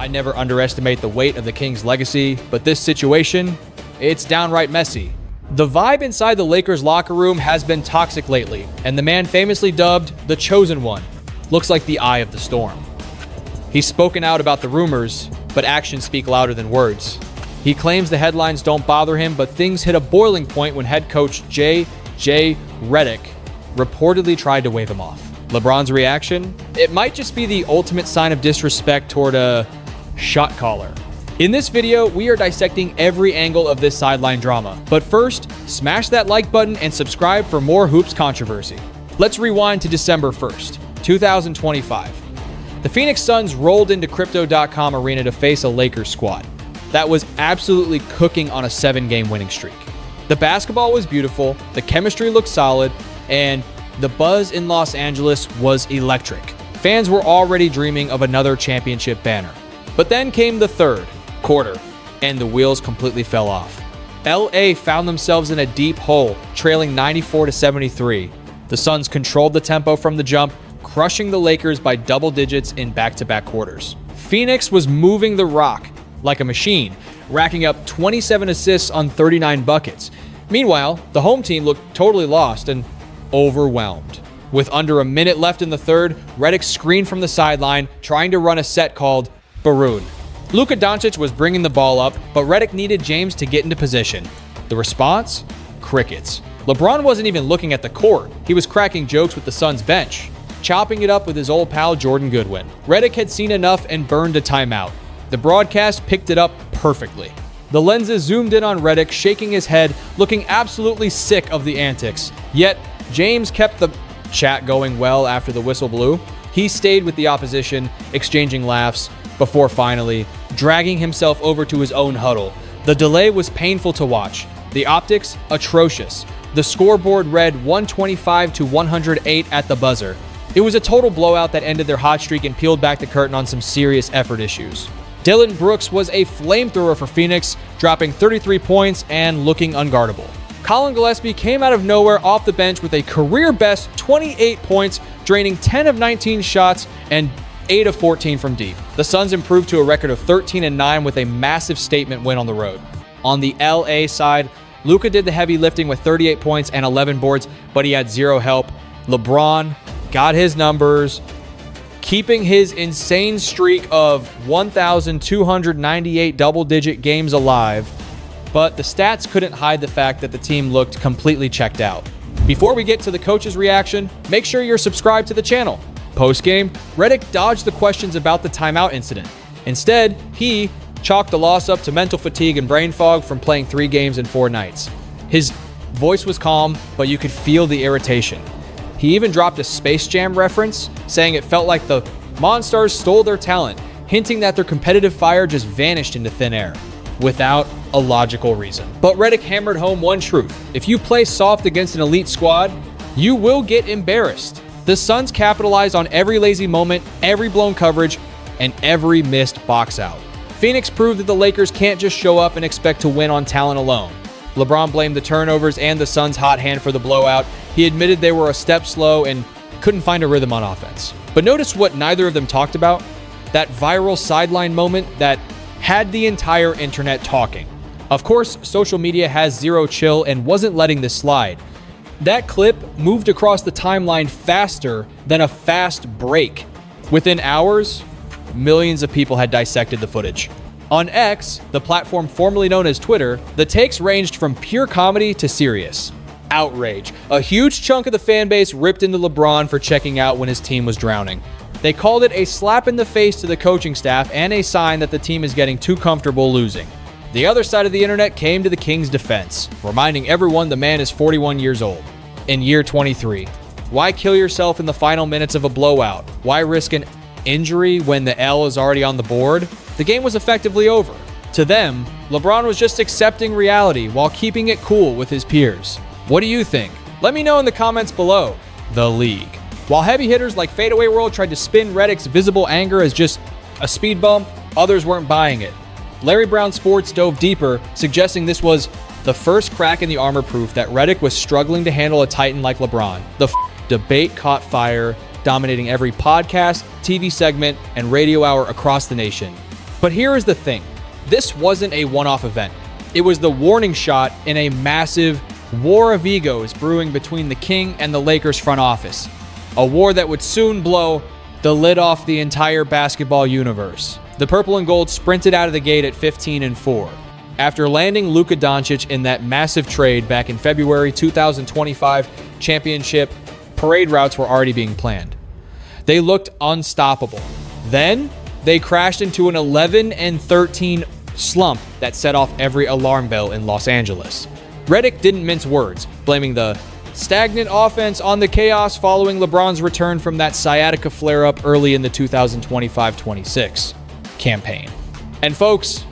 I never underestimate the weight of the Kings' legacy, but this situation, it's downright messy. The vibe inside the Lakers locker room has been toxic lately, and the man famously dubbed the Chosen One looks like the eye of the storm. He's spoken out about the rumors, but actions speak louder than words. He claims the headlines don't bother him, but things hit a boiling point when head coach JJ Redick reportedly tried to wave him off. LeBron's reaction? It might just be the ultimate sign of disrespect toward a shot caller. In this video, we are dissecting every angle of this sideline drama. But first, smash that like button and subscribe for more hoops controversy. Let's rewind to December 1st, 2025. The Phoenix Suns rolled into Crypto.com Arena to face a Lakers squad that was absolutely cooking on a 7-game winning streak. The basketball was beautiful, the chemistry looked solid, and the buzz in Los Angeles was electric. Fans were already dreaming of another championship banner. But then came the third quarter, and the wheels completely fell off. LA found themselves in a deep hole, trailing 94-73. The Suns controlled the tempo from the jump, crushing the Lakers by double digits in back-to-back quarters. Phoenix was moving the rock like a machine, racking up 27 assists on 39 buckets. Meanwhile, the home team looked totally lost and overwhelmed. With under a minute left in the third, Redick screened from the sideline, trying to run a set called brewing. Luka Dončić was bringing the ball up, but Redick needed James to get into position. The response? Crickets. LeBron wasn't even looking at the court. He was cracking jokes with the Suns bench, chopping it up with his old pal Jordan Goodwin. Redick had seen enough and burned a timeout. The broadcast picked it up perfectly. The lenses zoomed in on Redick, shaking his head, looking absolutely sick of the antics. Yet, James kept the chat going well after the whistle blew. He stayed with the opposition, exchanging laughs, before finally dragging himself over to his own huddle. The delay was painful to watch. The optics, atrocious. The scoreboard read 125-108 at the buzzer. It was a total blowout that ended their hot streak and peeled back the curtain on some serious effort issues. Dillon Brooks was a flamethrower for Phoenix, dropping 33 points and looking unguardable. Colin Gillespie came out of nowhere off the bench with a career-best 28 points, draining 10 of 19 shots and 8 of 14 from deep. The Suns improved to a record of 13-9 with a massive statement win on the road. On the LA side, Luka did the heavy lifting with 38 points and 11 boards, but he had zero help. LeBron got his numbers, keeping his insane streak of 1,298 double-digit games alive, but the stats couldn't hide the fact that the team looked completely checked out. Before we get to the coach's reaction, make sure you're subscribed to the channel. Postgame, Redick dodged the questions about the timeout incident. Instead, he chalked the loss up to mental fatigue and brain fog from playing 3 games in 4 nights. His voice was calm, but you could feel the irritation. He even dropped a Space Jam reference, saying it felt like the Monstars stole their talent, hinting that their competitive fire just vanished into thin air, without a logical reason. But Redick hammered home one truth. If you play soft against an elite squad, you will get embarrassed. The Suns capitalized on every lazy moment, every blown coverage, and every missed box out. Phoenix proved that the Lakers can't just show up and expect to win on talent alone. LeBron blamed the turnovers and the Suns' hot hand for the blowout. He admitted they were a step slow and couldn't find a rhythm on offense. But notice what neither of them talked about? That viral sideline moment that had the entire internet talking. Of course, social media has zero chill and wasn't letting this slide. That clip moved across the timeline faster than a fast break. Within hours, millions of people had dissected the footage. On X, the platform formerly known as Twitter, the takes ranged from pure comedy to serious. Outrage. A huge chunk of the fan base ripped into LeBron for checking out when his team was drowning. They called it a slap in the face to the coaching staff and a sign that the team is getting too comfortable losing. The other side of the internet came to the Kings' defense, reminding everyone the man is 41 years old. In year 23. Why kill yourself in the final minutes of a blowout? Why risk an injury when the L is already on the board? The game was effectively over. To them, LeBron was just accepting reality while keeping it cool with his peers. What do you think? Let me know in the comments below. The league. While heavy hitters like Fadeaway World tried to spin Redick's visible anger as just a speed bump, others weren't buying it. Larry Brown Sports dove deeper, suggesting this was the first crack in the armor proof that Redick was struggling to handle a titan like LeBron. The debate caught fire, dominating every podcast, TV segment, and radio hour across the nation. But here is the thing. This wasn't a one-off event. It was the warning shot in a massive war of egos brewing between the King and the Lakers front office. A war that would soon blow the lid off the entire basketball universe. The purple and gold sprinted out of the gate at 15-4. After landing Luka Dončić in that massive trade back in February 2025, championship parade routes were already being planned. They looked unstoppable. Then they crashed into an 11-13 slump that set off every alarm bell in Los Angeles. Redick didn't mince words, blaming the stagnant offense on the chaos following LeBron's return from that sciatica flare-up early in the 2025-26 campaign. And folks,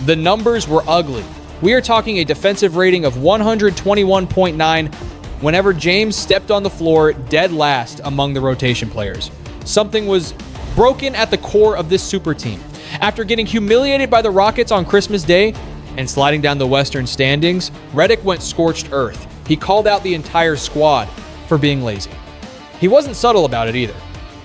the numbers were ugly. We are talking a defensive rating of 121.9 whenever James stepped on the floor dead last among the rotation players. Something was broken at the core of this super team. After getting humiliated by the Rockets on Christmas Day and sliding down the Western standings, Redick went scorched earth. He called out the entire squad for being lazy. He wasn't subtle about it either.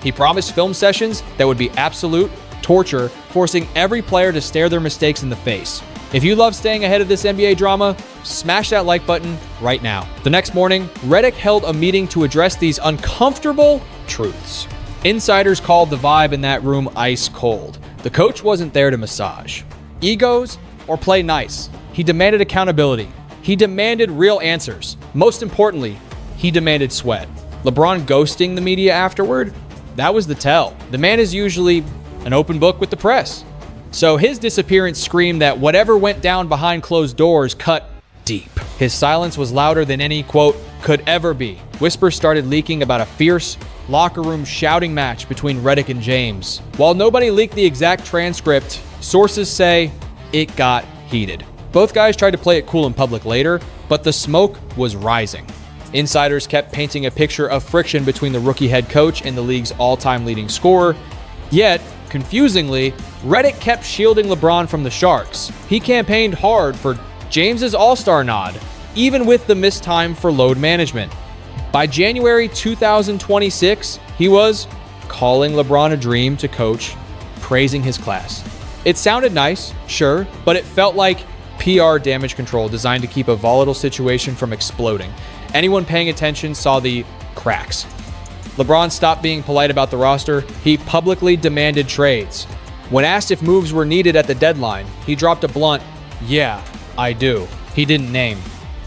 He promised film sessions that would be absolute torture, forcing every player to stare their mistakes in the face. If you love staying ahead of this NBA drama, smash that like button right now. The next morning, Redick held a meeting to address these uncomfortable truths. Insiders called the vibe in that room ice cold. The coach wasn't there to massage egos or play nice. He demanded accountability. He demanded real answers. Most importantly, he demanded sweat. LeBron ghosting the media afterward? That was the tell. The man is usually an open book with the press. So his disappearance screamed that whatever went down behind closed doors cut deep. His silence was louder than any, quote, could ever be. Whispers started leaking about a fierce locker room shouting match between Redick and James. While nobody leaked the exact transcript, sources say it got heated. Both guys tried to play it cool in public later, but the smoke was rising. Insiders kept painting a picture of friction between the rookie head coach and the league's all-time leading scorer. Yet, confusingly, Redick kept shielding LeBron from the Sharks. He campaigned hard for James's all-star nod, even with the missed time for load management. By January 2026, he was calling LeBron a dream to coach, praising his class. It sounded nice, sure, but it felt like PR damage control designed to keep a volatile situation from exploding. Anyone paying attention saw the cracks. LeBron stopped being polite about the roster. He publicly demanded trades. When asked if moves were needed at the deadline, he dropped a blunt, "Yeah, I do." He didn't name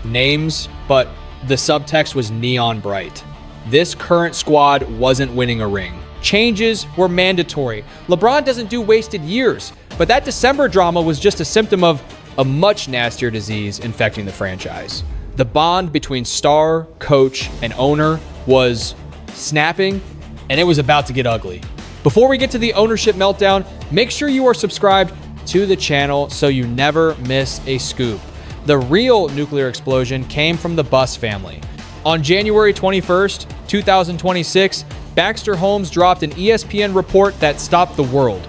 names, but the subtext was neon bright. This current squad wasn't winning a ring. Changes were mandatory. LeBron doesn't do wasted years, but that December drama was just a symptom of a much nastier disease infecting the franchise. The bond between star, coach, and owner was snapping, and it was about to get ugly. Before we get to the ownership meltdown, make sure you are subscribed to the channel so you never miss a scoop. The real nuclear explosion came from the Buss family. On January 21st, 2026, Baxter Holmes dropped an ESPN report that stopped the world.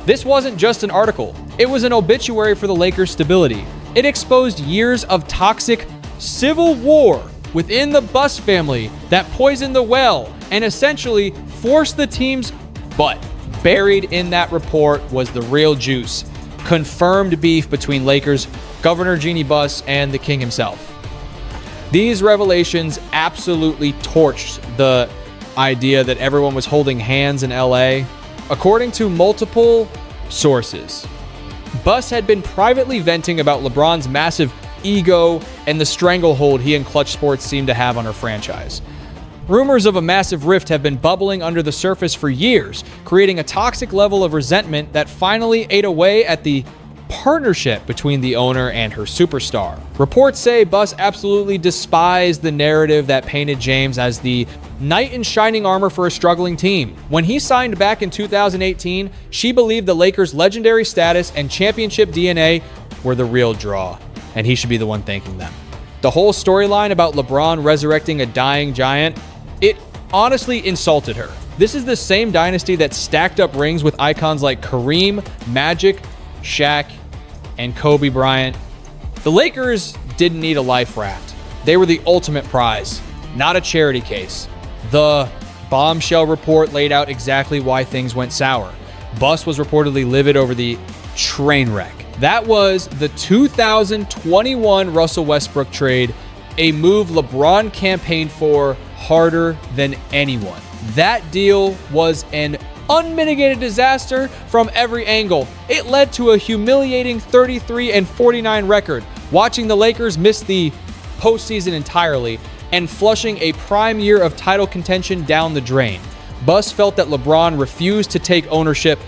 This wasn't just an article. It was an obituary for the Lakers' stability. It exposed years of toxic civil war within the Buss family that poisoned the well and essentially forced the team's butt. Buried in that report was the real juice. Confirmed beef between Lakers Governor Jeanie Buss and the King himself. These revelations absolutely torched the idea that everyone was holding hands in LA. According to multiple sources, Buss had been privately venting about LeBron's massive ego and the stranglehold he and Clutch Sports seemed to have on her franchise. Rumors of a massive rift have been bubbling under the surface for years, creating a toxic level of resentment that finally ate away at the partnership between the owner and her superstar. Reports say Buss absolutely despised the narrative that painted James as the knight in shining armor for a struggling team. When he signed back in 2018, she believed the Lakers' legendary status and championship DNA were the real draw, and he should be the one thanking them. The whole storyline about LeBron resurrecting a dying giant, it honestly insulted her. This is the same dynasty that stacked up rings with icons like Kareem, Magic, Shaq, and Kobe Bryant. The Lakers didn't need a life raft. They were the ultimate prize, not a charity case. The bombshell report laid out exactly why things went sour. Buss was reportedly livid over the train wreck. That was the 2021 Russell Westbrook trade, a move LeBron campaigned for harder than anyone. That deal was an unmitigated disaster from every angle. It led to a humiliating 33-49 record, watching the Lakers miss the postseason entirely and flushing a prime year of title contention down the drain. Buss felt that LeBron refused to take ownership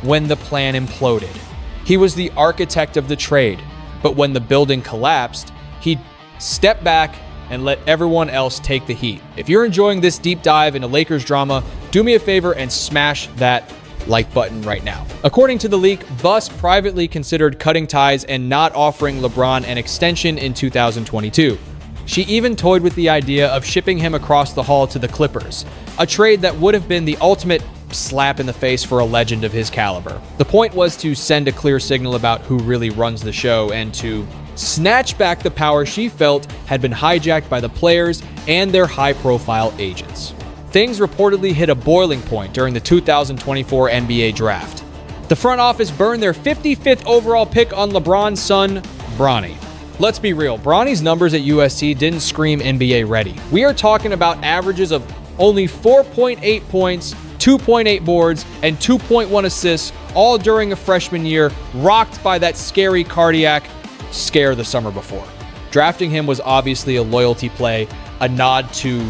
when the plan imploded. He was the architect of the trade, but when the building collapsed, he stepped back and let everyone else take the heat. If you're enjoying this deep dive into Lakers drama, do me a favor and smash that like button right now. According to the leak, Buss privately considered cutting ties and not offering LeBron an extension in 2022. She even toyed with the idea of shipping him across the hall to the Clippers, a trade that would have been the ultimate slap in the face for a legend of his caliber. The point was to send a clear signal about who really runs the show and to snatch back the power she felt had been hijacked by the players and their high-profile agents. Things reportedly hit a boiling point during the 2024 NBA draft. The front office burned their 55th overall pick on LeBron's son, Bronny. Let's be real, Bronny's numbers at USC didn't scream NBA ready. We are talking about averages of only 4.8 points, 2.8 boards, and 2.1 assists, all during a freshman year, rocked by that scary cardiac scare the summer before. Drafting him was obviously a loyalty play, a nod to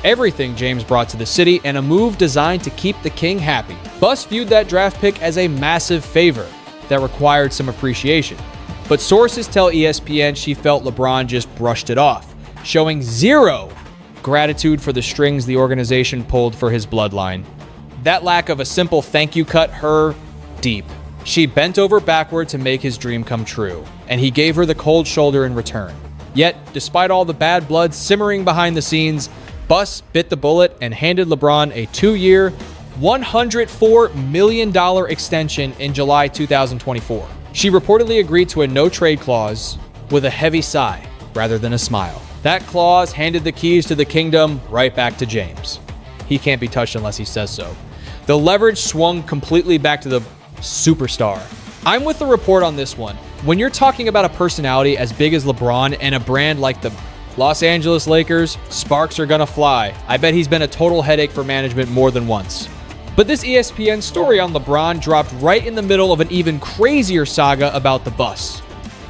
everything James brought to the city, and a move designed to keep the king happy. Buss viewed that draft pick as a massive favor that required some appreciation. But sources tell ESPN she felt LeBron just brushed it off, showing zero gratitude for the strings the organization pulled for his bloodline. That lack of a simple thank you cut her deep. She bent over backward to make his dream come true, and he gave her the cold shoulder in return. Yet, despite all the bad blood simmering behind the scenes, Buss bit the bullet and handed LeBron a 2-year, $104 million extension in July 2024. She reportedly agreed to a no-trade clause with a heavy sigh rather than a smile. That clause handed the keys to the kingdom right back to James. He can't be touched unless he says so. The leverage swung completely back to the superstar. I'm with the report on this one. When you're talking about a personality as big as LeBron and a brand like the Los Angeles Lakers, sparks are gonna fly. I bet he's been a total headache for management more than once. But this ESPN story on LeBron dropped right in the middle of an even crazier saga about the Buss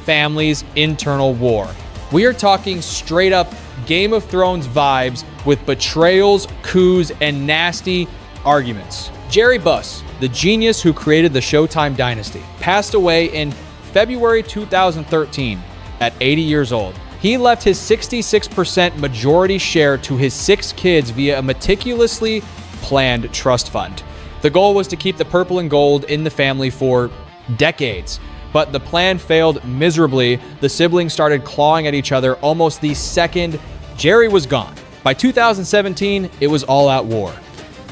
family's internal war. We are talking straight up Game of Thrones vibes with betrayals, coups, and nasty arguments. Jerry Buss, the genius who created the Showtime dynasty, passed away in February 2013 at 80 years old. He left his 66% majority share to his 6 kids via a meticulously planned trust fund. The goal was to keep the purple and gold in the family for decades, but the plan failed miserably. The siblings started clawing at each other almost the second Jerry was gone. By 2017, it was all-out war.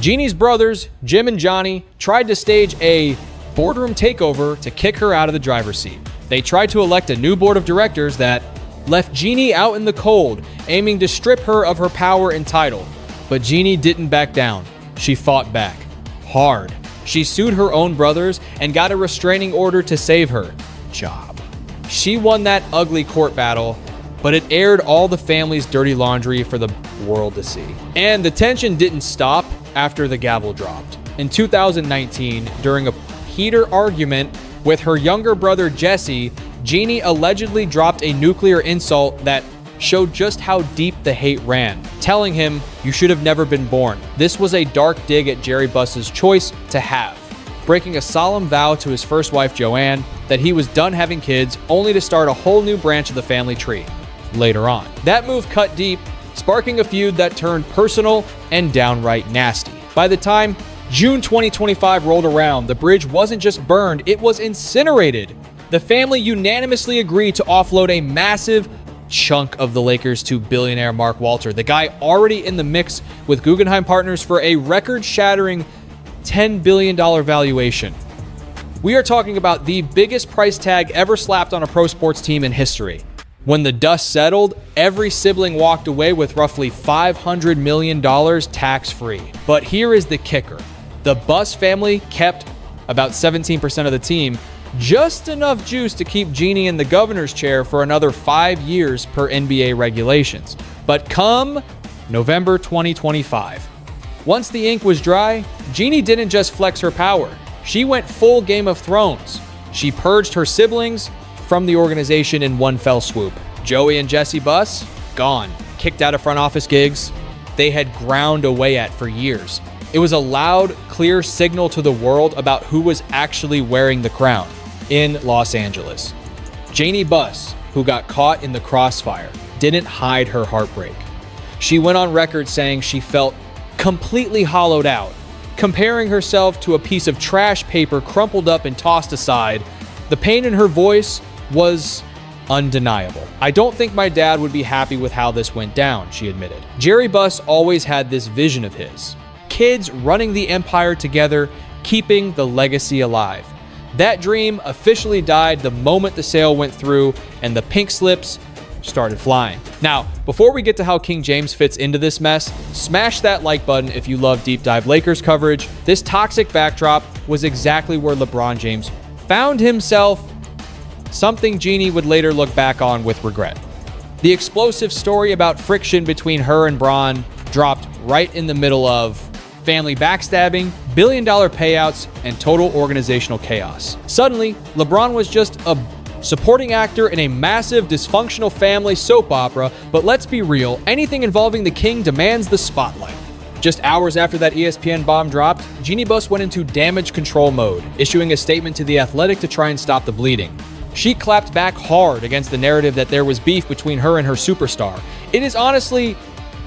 Jeannie's brothers, Jim and Johnny, tried to stage a boardroom takeover to kick her out of the driver's seat. They tried to elect a new board of directors that left Jeannie out in the cold, aiming to strip her of her power and title. But Jeannie didn't back down. She fought back. Hard. She sued her own brothers and got a restraining order to save her job. She won that ugly court battle, but it aired all the family's dirty laundry for the world to see. And the tension didn't stop after the gavel dropped. In 2019, during a heated argument with her younger brother Jesse, Jeannie allegedly dropped a nuclear insult that showed just how deep the hate ran, telling him, "You should have never been born." This was a dark dig at Jerry Buss's choice to have, breaking a solemn vow to his first wife Joanne that he was done having kids, only to start a whole new branch of the family tree later on. That move cut deep, sparking a feud that turned personal and downright nasty. By the time June 2025 rolled around, the bridge wasn't just burned, it was incinerated. The family unanimously agreed to offload a massive chunk of the Lakers to billionaire Mark Walter, the guy already in the mix with Guggenheim Partners for a record-shattering $10 billion valuation. We are talking about the biggest price tag ever slapped on a pro sports team in history. When the dust settled, every sibling walked away with roughly $500 million tax-free. But here is the kicker. The Buss family kept about 17% of the team, just enough juice to keep Jeanie in the governor's chair for another 5 years per NBA regulations. But come November 2025, once the ink was dry, Jeanie didn't just flex her power. She went full Game of Thrones. She purged her siblings from the organization in one fell swoop. Joey and JJ Buss, gone. Kicked out of front office gigs they had ground away at for years. It was a loud, clear signal to the world about who was actually wearing the crown in Los Angeles. Jeanie Buss, who got caught in the crossfire, didn't hide her heartbreak. She went on record saying she felt completely hollowed out, comparing herself to a piece of trash paper crumpled up and tossed aside. The pain in her voice was undeniable. I don't think my dad would be happy with how this went down, she admitted. Jerry Buss always had this vision of his. Kids running the empire together, keeping the legacy alive. That dream officially died the moment the sale went through and the pink slips started flying. Now, before we get to how King James fits into this mess, smash that like button if you love deep dive Lakers coverage. This toxic backdrop was exactly where LeBron James found himself, something Jeanie would later look back on with regret. The explosive story about friction between her and Bron dropped right in the middle of family backstabbing, billion-dollar payouts, and total organizational chaos. Suddenly, LeBron was just a supporting actor in a massive, dysfunctional family soap opera, but let's be real, anything involving the king demands the spotlight. Just hours after that ESPN bomb dropped, Jeanie Buss went into damage control mode, issuing a statement to The Athletic to try and stop the bleeding. She clapped back hard against the narrative that there was beef between her and her superstar. It is honestly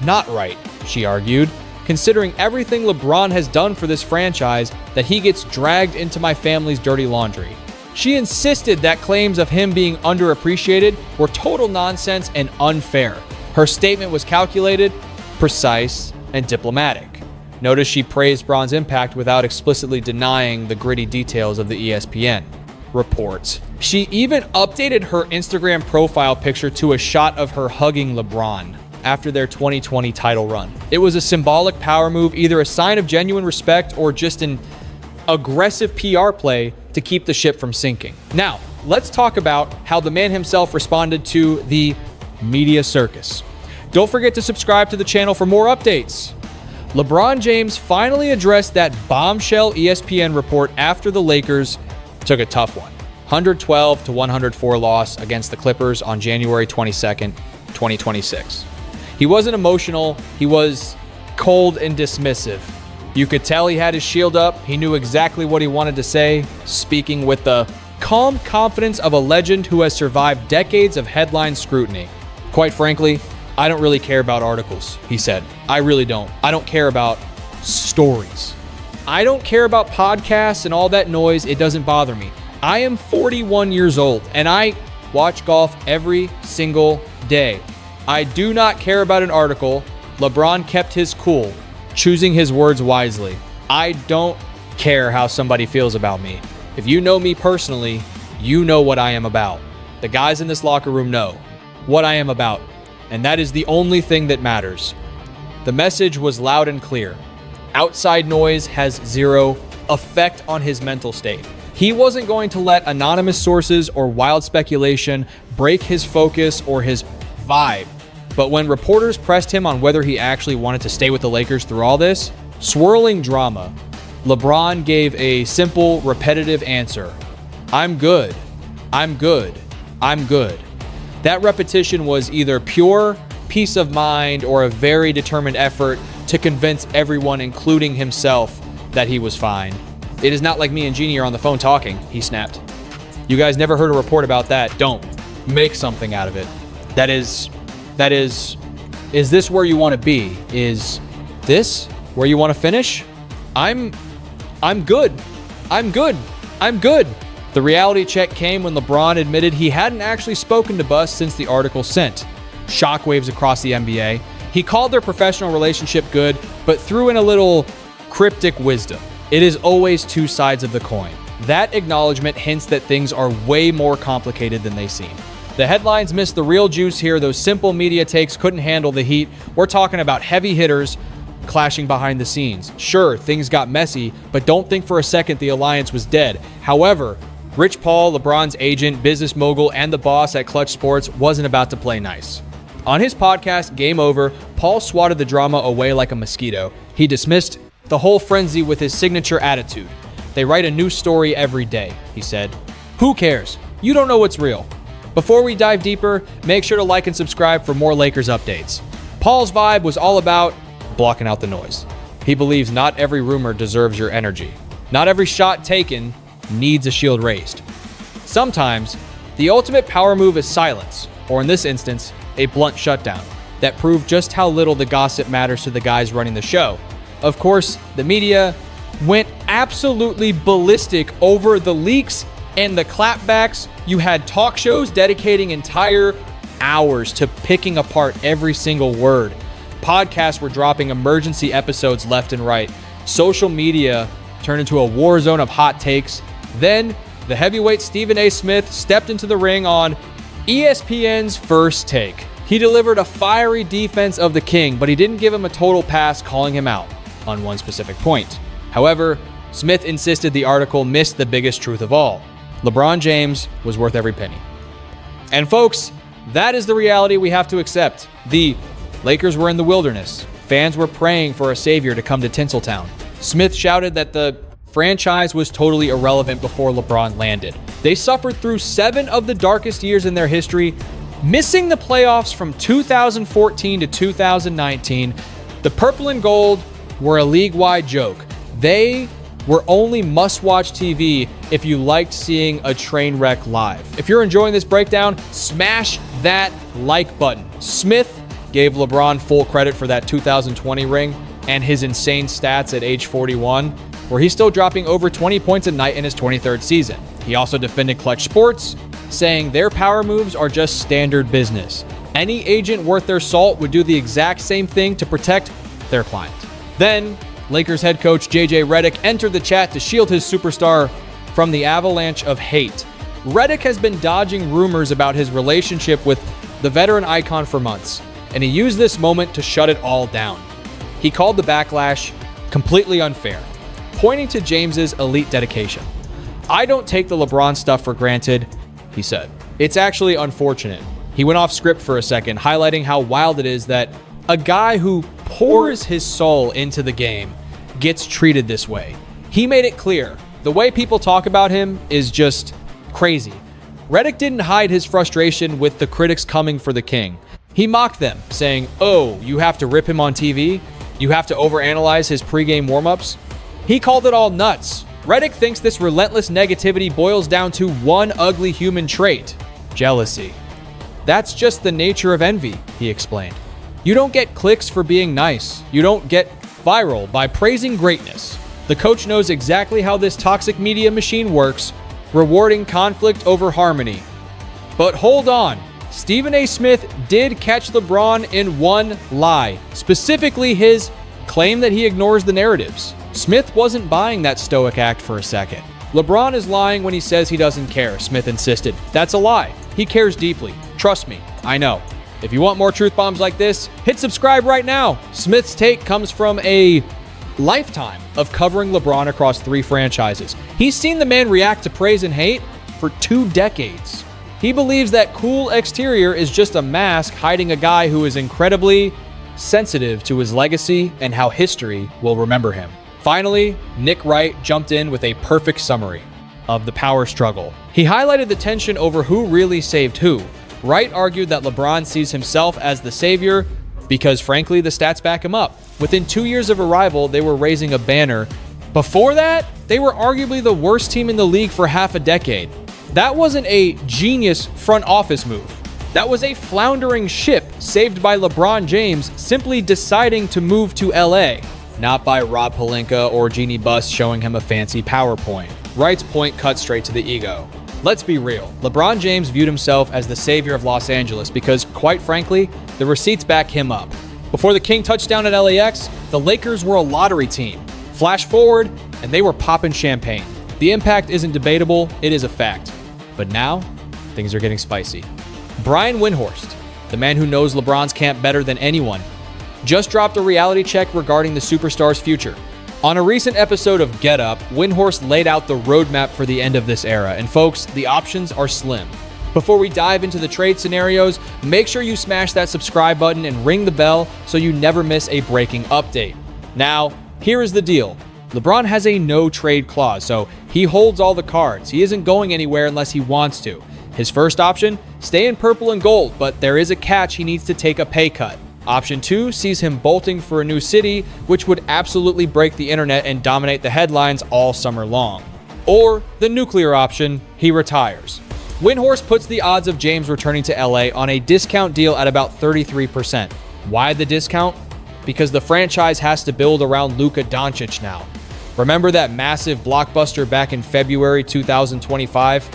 not right, she argued, considering everything LeBron has done for this franchise, that he gets dragged into my family's dirty laundry. She insisted that claims of him being underappreciated were total nonsense and unfair. Her statement was calculated, precise, and diplomatic. Notice she praised Bron's impact without explicitly denying the gritty details of the ESPN reports. She even updated her Instagram profile picture to a shot of her hugging LeBron after their 2020 title run. It was a symbolic power move, either a sign of genuine respect or just an aggressive PR play to keep the ship from sinking. Now, let's talk about how the man himself responded to the media circus. Don't forget to subscribe to the channel for more updates. LeBron James finally addressed that bombshell ESPN report after the Lakers took a tough one. 112-104 loss against the Clippers on January 22nd, 2026. He wasn't emotional, he was cold and dismissive. You could tell he had his shield up, he knew exactly what he wanted to say, speaking with the calm confidence of a legend who has survived decades of headline scrutiny. Quite frankly, I don't really care about articles, he said. I really don't. I don't care about stories. I don't care about podcasts and all that noise, it doesn't bother me. I am 41 years old and I watch golf every single day. I do not care about an article. LeBron kept his cool, choosing his words wisely. I don't care how somebody feels about me. If you know me personally, you know what I am about. The guys in this locker room know what I am about, and that is the only thing that matters. The message was loud and clear. Outside noise has zero effect on his mental state. He wasn't going to let anonymous sources or wild speculation break his focus or his vibe. But when reporters pressed him on whether he actually wanted to stay with the Lakers through all this swirling drama, LeBron gave a simple, repetitive answer. I'm good. I'm good. I'm good. That repetition was either pure peace of mind or a very determined effort to convince everyone, including himself, that he was fine. It is not like me and Jeanie are on the phone talking, he snapped. You guys never heard a report about that. Don't. Make something out of it. Is this where you want to be? Is this where you want to finish? I'm good. I'm good. I'm good. The reality check came when LeBron admitted he hadn't actually spoken to Buss since the article sent shockwaves across the NBA. He called their professional relationship good, but threw in a little cryptic wisdom. It is always two sides of the coin. That acknowledgement hints that things are way more complicated than they seem. The headlines missed the real juice here. Those simple media takes couldn't handle the heat. We're talking about heavy hitters, clashing behind the scenes. Sure, things got messy, but don't think for a second the alliance was dead. However, Rich Paul, LeBron's agent, business mogul, and the boss at Clutch Sports wasn't about to play nice. On his podcast, Game Over, Paul swatted the drama away like a mosquito. He dismissed the whole frenzy with his signature attitude. They write a new story every day, he said. Who cares? You don't know what's real. Before we dive deeper, make sure to like and subscribe for more Lakers updates. Paul's vibe was all about blocking out the noise. He believes not every rumor deserves your energy. Not every shot taken needs a shield raised. Sometimes, the ultimate power move is silence, or in this instance, a blunt shutdown, that prove just how little the gossip matters to the guys running the show. Of course, the media went absolutely ballistic over the leaks and the clapbacks. You had talk shows dedicating entire hours to picking apart every single word. Podcasts were dropping emergency episodes left and right. Social media turned into a war zone of hot takes. Then, the heavyweight Stephen A. Smith stepped into the ring on ESPN's First Take. He delivered a fiery defense of the king, but he didn't give him a total pass, calling him out on one specific point. However, Smith insisted the article missed the biggest truth of all. LeBron James was worth every penny. And folks, that is the reality we have to accept. The Lakers were in the wilderness. Fans were praying for a savior to come to Tinseltown. Smith shouted that the franchise was totally irrelevant before LeBron landed. They suffered through 7 of the darkest years in their history, missing the playoffs from 2014 to 2019. The purple and gold were a league-wide joke. They were only must-watch TV if you liked seeing a train wreck live. If you're enjoying this breakdown, smash that like button. Smith gave LeBron full credit for that 2020 ring and his insane stats at age 41, where he's still dropping over 20 points a night in his 23rd season. He also defended Clutch Sports, saying their power moves are just standard business. Any agent worth their salt would do the exact same thing to protect their client. Then, Lakers head coach JJ Redick entered the chat to shield his superstar from the avalanche of hate. Redick has been dodging rumors about his relationship with the veteran icon for months, and he used this moment to shut it all down. He called the backlash completely unfair, pointing to James's elite dedication. I don't take the LeBron stuff for granted, he said. It's actually unfortunate. He went off script for a second, highlighting how wild it is that a guy who pours his soul into the game gets treated this way. He made it clear. The way people talk about him is just crazy. Redick didn't hide his frustration with the critics coming for the king. He mocked them, saying, "Oh, you have to rip him on TV? You have to overanalyze his pregame warmups?" He called it all nuts. Redick thinks this relentless negativity boils down to one ugly human trait: jealousy. That's just the nature of envy, he explained. You don't get clicks for being nice. You don't get viral by praising greatness. The coach knows exactly how this toxic media machine works, rewarding conflict over harmony. But hold on. Stephen A. Smith did catch LeBron in one lie, specifically his claim that he ignores the narratives. Smith wasn't buying that stoic act for a second. LeBron is lying when he says he doesn't care, Smith insisted. That's a lie. He cares deeply. Trust me, I know. If you want more truth bombs like this, hit subscribe right now. Smith's take comes from a lifetime of covering LeBron across 3 franchises. He's seen the man react to praise and hate for 2 decades. He believes that cool exterior is just a mask hiding a guy who is incredibly sensitive to his legacy and how history will remember him. Finally, Nick Wright jumped in with a perfect summary of the power struggle. He highlighted the tension over who really saved who. Wright argued that LeBron sees himself as the savior because, frankly, the stats back him up. Within 2 years of arrival, they were raising a banner. Before that, they were arguably the worst team in the league for half a decade. That wasn't a genius front office move. That was a floundering ship saved by LeBron James simply deciding to move to LA, not by Rob Pelinka or Jeanie Buss showing him a fancy PowerPoint. Wright's point cut straight to the ego. Let's be real. LeBron James viewed himself as the savior of Los Angeles because, quite frankly, the receipts back him up. Before the King touchdown at LAX, the Lakers were a lottery team. Flash forward, and they were popping champagne. The impact isn't debatable, it is a fact. But now, things are getting spicy. Brian Windhorst, the man who knows LeBron's camp better than anyone, just dropped a reality check regarding the superstar's future. On a recent episode of Get Up, Windhorst laid out the roadmap for the end of this era, and folks, the options are slim. Before we dive into the trade scenarios, make sure you smash that subscribe button and ring the bell so you never miss a breaking update. Now, here is the deal. LeBron has a no-trade clause, so he holds all the cards. He isn't going anywhere unless he wants to. His first option, stay in purple and gold, but there is a catch: he needs to take a pay cut. Option 2 sees him bolting for a new city, which would absolutely break the internet and dominate the headlines all summer long. Or the nuclear option, he retires. Windhorst puts the odds of James returning to LA on a discount deal at about 33%. Why the discount? Because the franchise has to build around Luka Dončić now. Remember that massive blockbuster back in February 2025?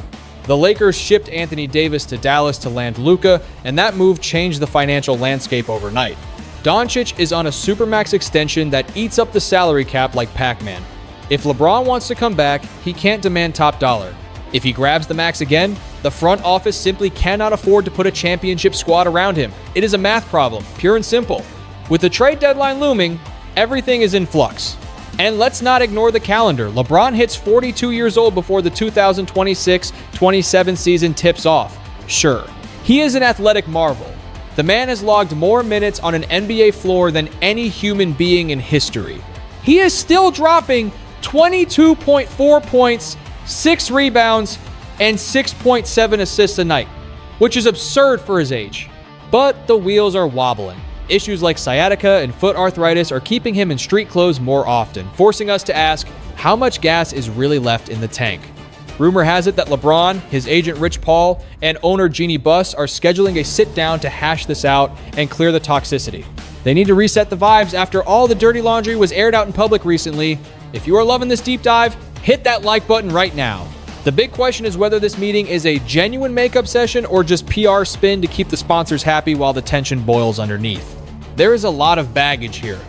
The Lakers shipped Anthony Davis to Dallas to land Luka, and that move changed the financial landscape overnight. Dončić is on a supermax extension that eats up the salary cap like Pac-Man. If LeBron wants to come back, he can't demand top dollar. If he grabs the max again, the front office simply cannot afford to put a championship squad around him. It is a math problem, pure and simple. With the trade deadline looming, everything is in flux. And let's not ignore the calendar. LeBron hits 42 years old before the 2026-27 season tips off. Sure, he is an athletic marvel. The man has logged more minutes on an NBA floor than any human being in history. He is still dropping 22.4 points, 6 rebounds, and 6.7 assists a night, which is absurd for his age. But the wheels are wobbling. Issues like sciatica and foot arthritis are keeping him in street clothes more often, forcing us to ask how much gas is really left in the tank. Rumor has it that LeBron, his agent Rich Paul, and owner Jeanie Buss are scheduling a sit-down to hash this out and clear the toxicity. They need to reset the vibes after all the dirty laundry was aired out in public recently. If you are loving this deep dive, hit that like button right now. The big question is whether this meeting is a genuine makeup session or just PR spin to keep the sponsors happy while the tension boils underneath. There is a lot of baggage here.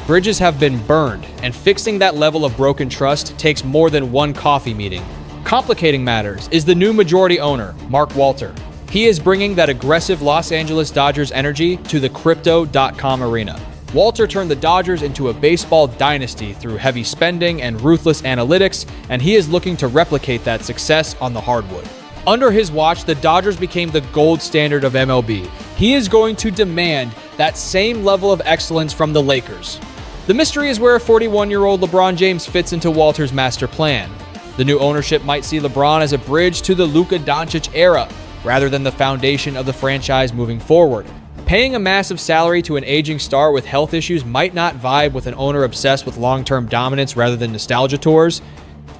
Bridges have been burned, and fixing that level of broken trust takes more than one coffee meeting. Complicating matters is the new majority owner, Mark Walter. He is bringing that aggressive Los Angeles Dodgers energy to the Crypto.com arena. Walter turned the Dodgers into a baseball dynasty through heavy spending and ruthless analytics, and he is looking to replicate that success on the hardwood. Under his watch, the Dodgers became the gold standard of MLB. He is going to demand that same level of excellence from the Lakers. The mystery is where a 41-year-old LeBron James fits into Walter's master plan. The new ownership might see LeBron as a bridge to the Luka Dončić era, rather than the foundation of the franchise moving forward. Paying a massive salary to an aging star with health issues might not vibe with an owner obsessed with long-term dominance rather than nostalgia tours.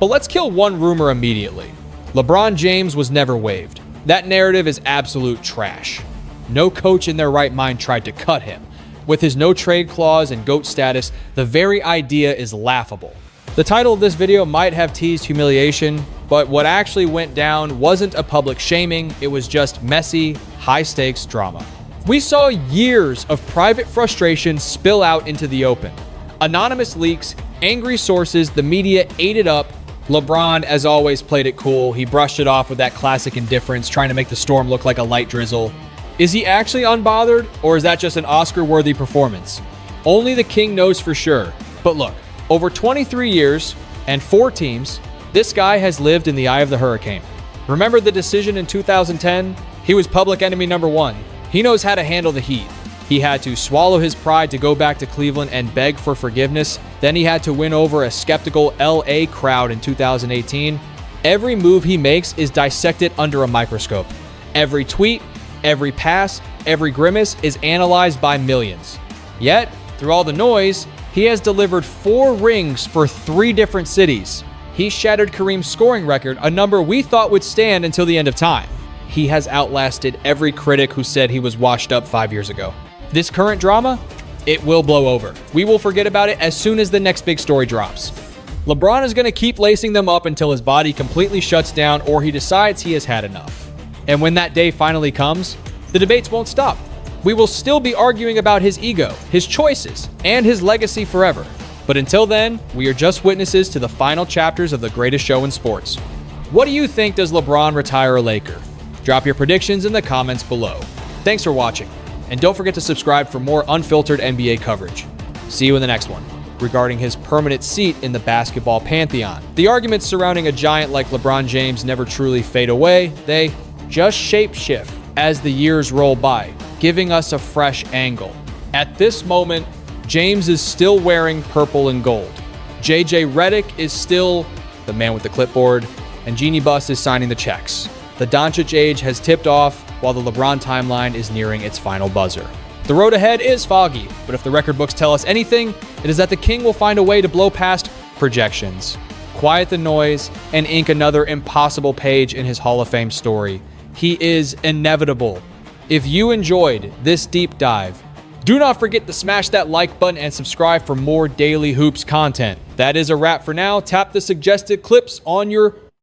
But let's kill one rumor immediately. LeBron James was never waived. That narrative is absolute trash. No coach in their right mind tried to cut him. With his no-trade clause and GOAT status, the very idea is laughable. The title of this video might have teased humiliation, but what actually went down wasn't a public shaming, it was just messy, high-stakes drama. We saw years of private frustration spill out into the open. Anonymous leaks, angry sources, the media ate it up. LeBron, as always, played it cool. He brushed it off with that classic indifference, trying to make the storm look like a light drizzle. Is he actually unbothered, or is that just an Oscar-worthy performance? Only the king knows for sure. But look, over 23 years and 4 teams, this guy has lived in the eye of the hurricane. Remember the decision in 2010? He was public enemy number 1. He knows how to handle the heat. He had to swallow his pride to go back to Cleveland and beg for forgiveness. Then he had to win over a skeptical LA crowd in 2018. Every move he makes is dissected under a microscope. Every tweet, every pass, every grimace is analyzed by millions. Yet, through all the noise, he has delivered 4 rings for 3 different cities. He shattered Kareem's scoring record, a number we thought would stand until the end of time. He has outlasted every critic who said he was washed up 5 years ago. This current drama, it will blow over. We will forget about it as soon as the next big story drops. LeBron is going to keep lacing them up until his body completely shuts down or he decides he has had enough. And when that day finally comes, the debates won't stop. We will still be arguing about his ego, his choices, and his legacy forever. But until then, we are just witnesses to the final chapters of the greatest show in sports. What do you think? Does LeBron retire a Laker? Drop your predictions in the comments below. Thanks for watching. And don't forget to subscribe for more unfiltered NBA coverage. See you in the next one. Regarding his permanent seat in the basketball pantheon, the arguments surrounding a giant like LeBron James never truly fade away. They just shapeshift as the years roll by, giving us a fresh angle. At this moment, James is still wearing purple and gold. JJ Redick is still the man with the clipboard, and Jeanie Buss is signing the checks. The Dončić age has tipped off, while the LeBron timeline is nearing its final buzzer. The road ahead is foggy, but if the record books tell us anything, it is that the King will find a way to blow past projections, quiet the noise, and ink another impossible page in his Hall of Fame story. He is inevitable. If you enjoyed this deep dive, do not forget to smash that like button and subscribe for more daily hoops content. That is a wrap for now. Tap the suggested clips on your